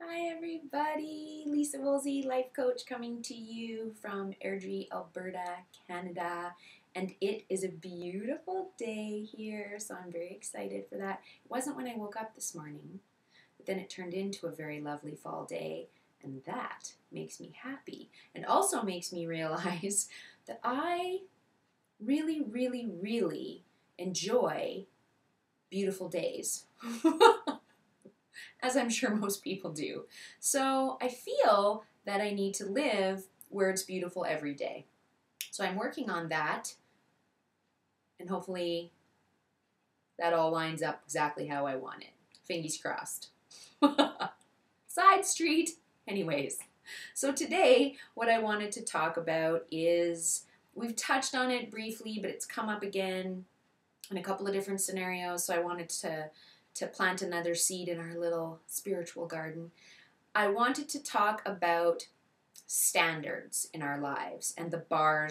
Hi everybody, Leisa Woolsey, life coach coming to you from Airdrie, Alberta, Canada. And it is a beautiful day here, so I'm very excited for that. It wasn't when I woke up this morning, but then it turned into a very lovely fall day, and that makes me happy. And also makes me realize that I really enjoy beautiful days. As I'm sure most people do. So I feel that I need to live where it's beautiful every day. So I'm working on that, and hopefully that all lines up exactly how I want it. Fingers crossed. Side street. Anyways, so today what I wanted to talk about is, we've touched on it briefly, but it's come up again in a couple of different scenarios, so I wanted to plant another seed in our little spiritual garden. I wanted to talk about standards in our lives and the bar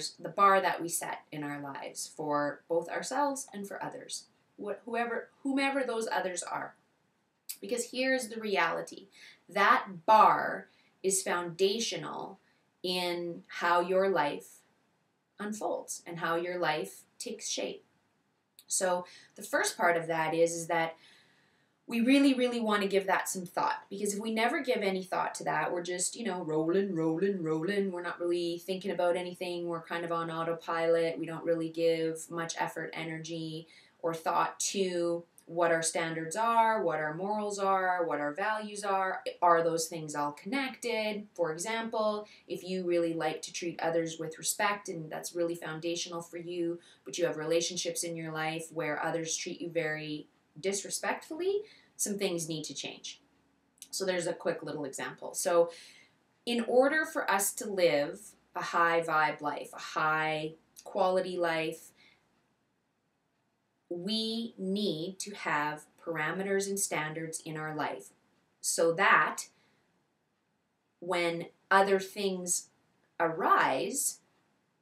that we set in our lives for both ourselves and for others, whomever those others are. Because here's the reality. That bar is foundational in how your life unfolds and how your life takes shape. So the first part of that is that we really want to give that some thought, because if we never give any thought to that, we're just, rolling. We're not really thinking about anything. We're kind of on autopilot. We don't really give much effort, energy, or thought to what our standards are, what our morals are, what our values are. Are those things all connected? For example, if you really like to treat others with respect, and that's really foundational for you, but you have relationships in your life where others treat you very disrespectfully, some things need to change. So there's a quick little example. So in order for us to live a high vibe life, a high quality life, we need to have parameters and standards in our life so that when other things arise,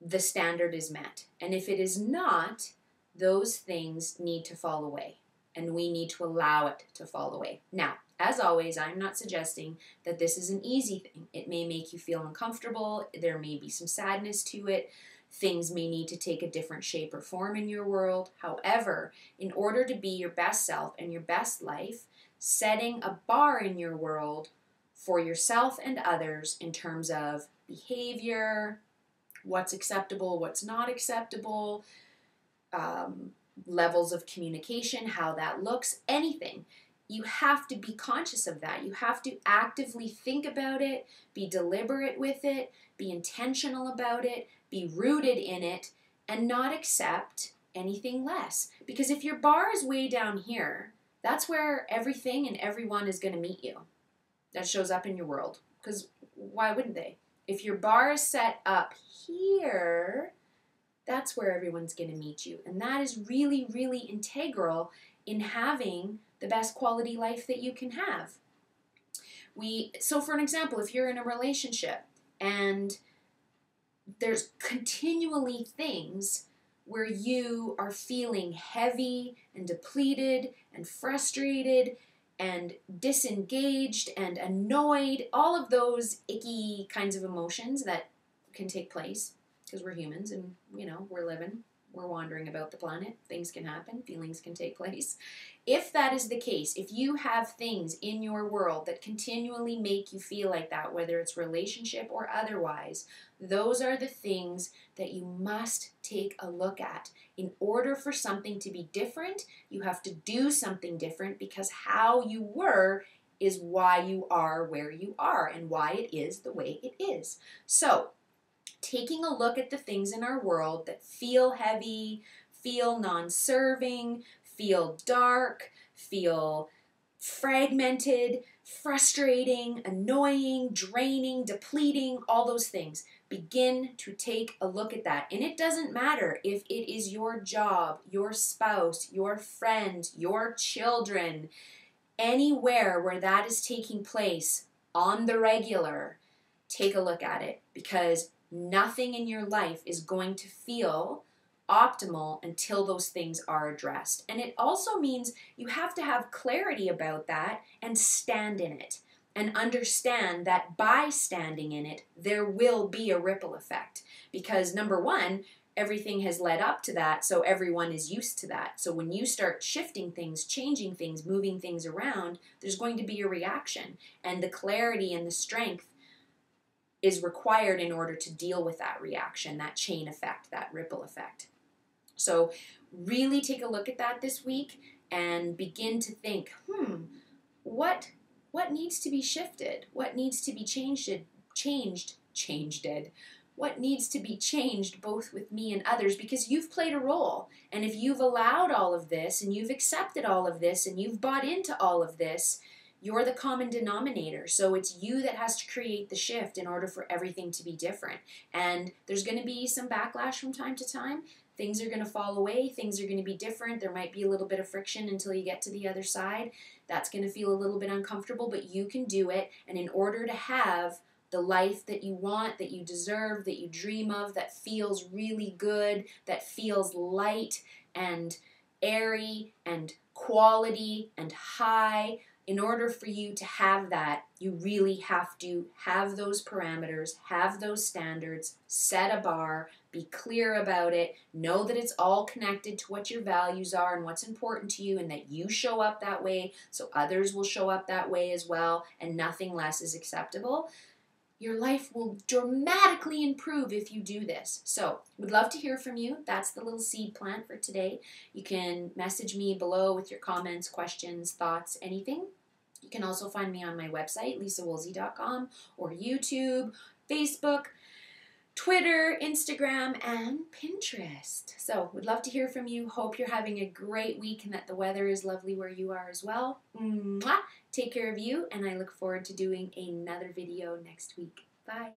the standard is met. And if it is not, those things need to fall away. And we need to allow it to fall away. Now, as always, I'm not suggesting that this is an easy thing. It may make you feel uncomfortable. There may be some sadness to it. Things may need to take a different shape or form in your world. However, in order to be your best self and your best life, setting a bar in your world for yourself and others in terms of behavior, what's acceptable, what's not acceptable, levels of communication, how that looks, anything. You have to be conscious of that. You have to actively think about it, be deliberate with it, be intentional about it, be rooted in it, and not accept anything less. Because if your bar is way down here, that's where everything and everyone is going to meet you. That shows up in your world. Because why wouldn't they? If your bar is set up here, that's where everyone's going to meet you. And that is really integral in having the best quality life that you can have. So for an example, if you're in a relationship and there's continually things where you are feeling heavy and depleted and frustrated and disengaged and annoyed, all of those icky kinds of emotions that can take place, because we're humans and, we're living, we're wandering about the planet. Things can happen. Feelings can take place. If that is the case, if you have things in your world that continually make you feel like that, whether it's relationship or otherwise, those are the things that you must take a look at. In order for something to be different, you have to do something different, because how you were is why you are where you are and why it is the way it is. So, taking a look at the things in our world that feel heavy, feel non-serving, feel dark, feel fragmented, frustrating, annoying, draining, depleting, all those things. Begin to take a look at that. And it doesn't matter if it is your job, your spouse, your friend, your children, anywhere where that is taking place on the regular, take a look at it, because nothing in your life is going to feel optimal until those things are addressed. And it also means you have to have clarity about that and stand in it. and understand that by standing in it, there will be a ripple effect. Because number one, everything has led up to that, so everyone is used to that. So when you start shifting things, changing things, moving things around, there's going to be a reaction. And the clarity and the strength is required in order to deal with that reaction, that chain effect, that ripple effect. So really take a look at that this week and begin to think, what needs to be shifted? What needs to be changed? What needs to be changed both with me and others? Because you've played a role. And if you've allowed all of this and you've accepted all of this and you've bought into all of this, you're the common denominator. So it's you that has to create the shift in order for everything to be different. And there's going to be some backlash from time to time. Things are going to fall away. Things are going to be different. There might be a little bit of friction until you get to the other side. That's going to feel a little bit uncomfortable, but you can do it. And in order to have the life that you want, that you deserve, that you dream of, that feels really good, that feels light and airy and quality and high, in order for you to have that, you really have to have those parameters, have those standards, set a bar, be clear about it, know that it's all connected to what your values are and what's important to you, and that you show up that way so others will show up that way as well, and nothing less is acceptable. Your life will dramatically improve if you do this. So, would love to hear from you. That's the little seed plant for today. You can message me below with your comments, questions, thoughts, anything. You can also find me on my website, leisawoolsey.com, or YouTube, Facebook, Twitter, Instagram, and Pinterest. So, would love to hear from you. Hope you're having a great week and that the weather is lovely where you are as well. Mwah! Take care of you, and I look forward to doing another video next week. Bye.